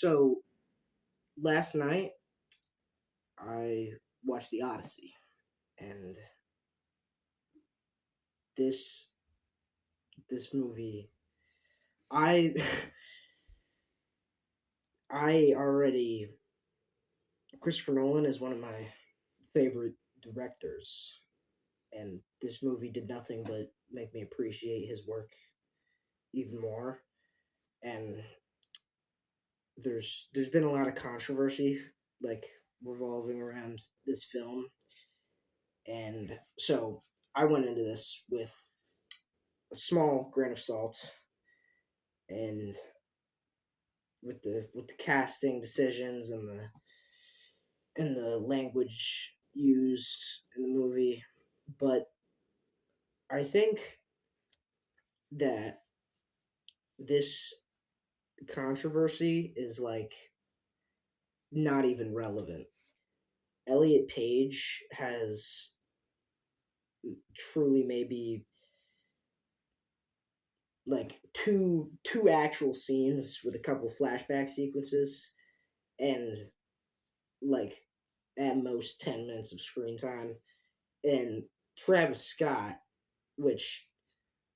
So last night I watched the Odyssey, and this this movie, I I already Christopher Nolan is one of my favorite directors, and this movie did nothing but make me appreciate his work even more. And there's been a lot of controversy like revolving around this film, and so I went into this with a small grain of salt and with the casting decisions and the language used in the movie. But I think that this controversy is like not even relevant. Elliot Page has truly maybe like two actual scenes with a couple flashback sequences and like at most 10 minutes of screen time. And Travis Scott, which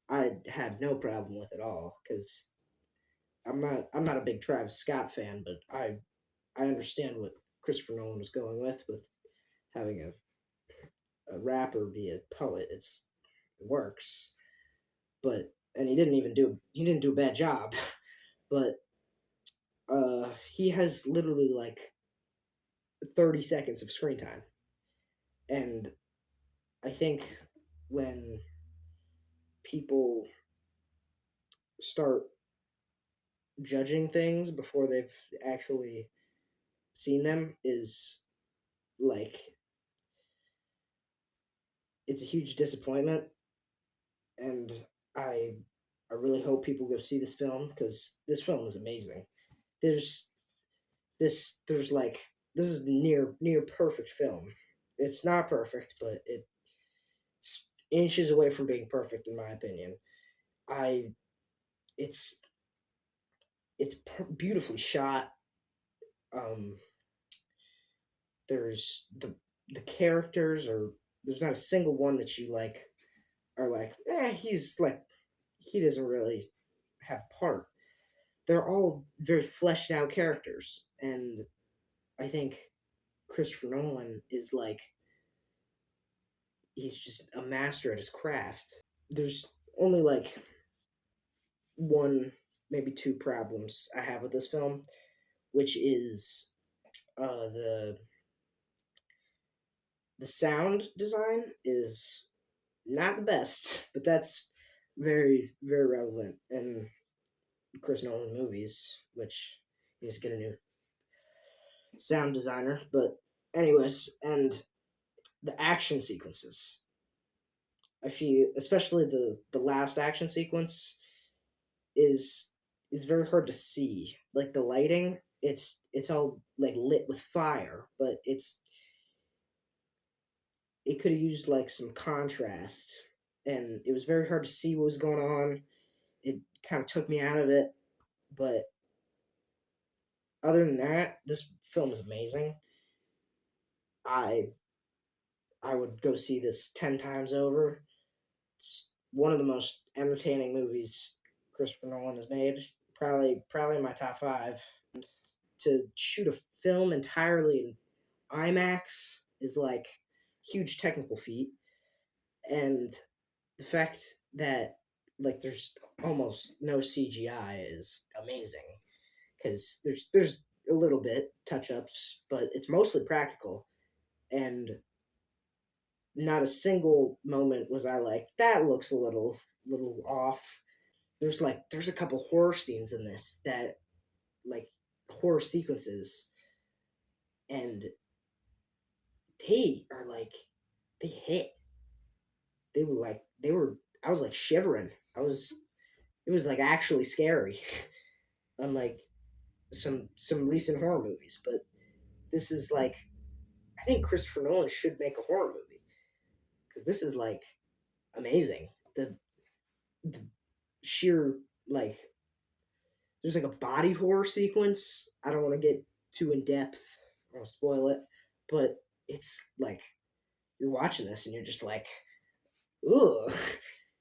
I had no problem with at all because I'm not a big Travis Scott fan, but I understand what Christopher Nolan was going with having a rapper be a poet. It works, but and he didn't do a bad job, but he has literally like 30 seconds of screen time, and I think when people start judging things before they've actually seen them is like it's a huge disappointment, and I I really hope people go see this film because this film is amazing. There's there's like this is near perfect film. It's not perfect, but it's inches away from being perfect in my opinion. I it's beautifully shot. Um, there's the characters are there's not a single one that you like are like he's like he doesn't really have part. They're all very fleshed out characters, and I think Christopher Nolan is like he's just a master at his craft. There's only like one, maybe two problems I have with this film, which is the sound design is not the best, but that's very relevant in Chris Nolan movies, which he needs to get a new sound designer. But anyways, and the action sequences. I feel especially the last action sequence is is very hard to see. Like the lighting, it's all like lit with fire, but it could have used like some contrast, and it was very hard to see what was going on. It kind of took me out of it, but other than that, this film is amazing. I I would go see this 10 times over. It's one of the most entertaining movies Christopher Nolan has made. Probably in my top five. To shoot a film entirely in IMAX is like huge technical feat, and the fact that like there's almost no CGI is amazing because there's a little bit touch ups, but it's mostly practical, and not a single moment was I like that looks a little off. There's a couple horror scenes in this that like horror sequences, and they are like they hit. They were I was like shivering. It was like actually scary. Unlike some recent horror movies, but this is like I think Christopher Nolan should make a horror movie because this is like amazing. The sheer like there's like a body horror sequence. I don't want to get too in depth. I don't want to spoil it, but it's like you're watching this and you're just like, ugh.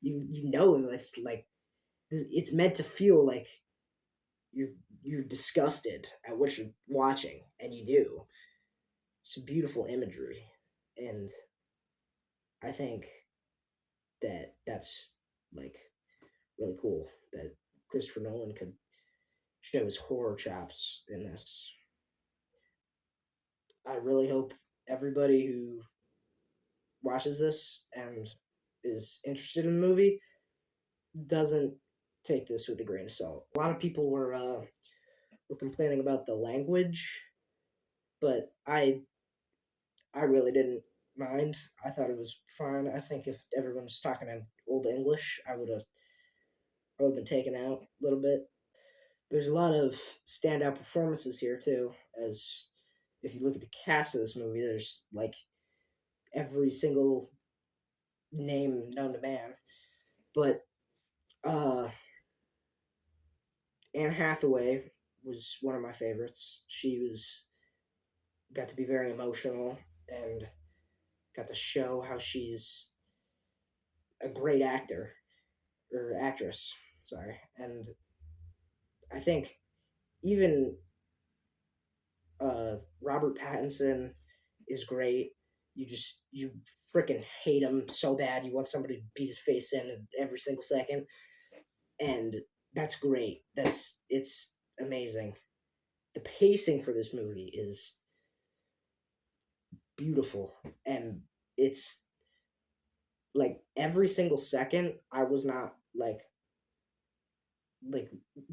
You know, like it's meant to feel like you're you're disgusted at what you're watching, and you do. It's beautiful imagery, and I think that that's like really cool that Christopher Nolan could show his horror chops in this. I really hope everybody who watches this and is interested in the movie doesn't take this with a grain of salt. A lot of people were complaining about the language, but I really didn't mind. I thought it was fine. I think if everyone was talking in old English, I would have been taken out a little bit. There's a lot of standout performances here too. As if you look at the cast of this movie, there's like every single name known to man. But uh, Anne Hathaway was one of my favorites. She was got to be very emotional and got to show how she's a great actor or actress. Sorry, and I think even Robert Pattinson is great. You freaking hate him so bad. You want somebody to beat his face in every single second, and that's great. It's amazing. The pacing for this movie is beautiful, and it's like every single second I was not like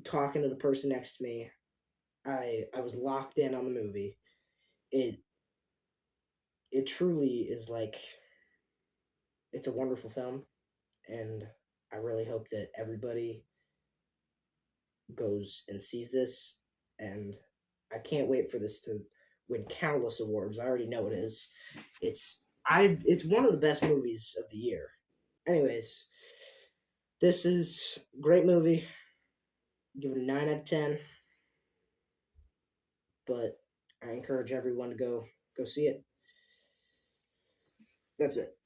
talking to the person next to me. I was locked in on the movie. It it truly is like it's a wonderful film, and I really hope that everybody goes and sees this. And I can't wait for this to win countless awards. I already know it is. It's one of the best movies of the year. Anyways, this is a great movie. Give it a 9 out of 10. But I encourage everyone to go see it. That's it.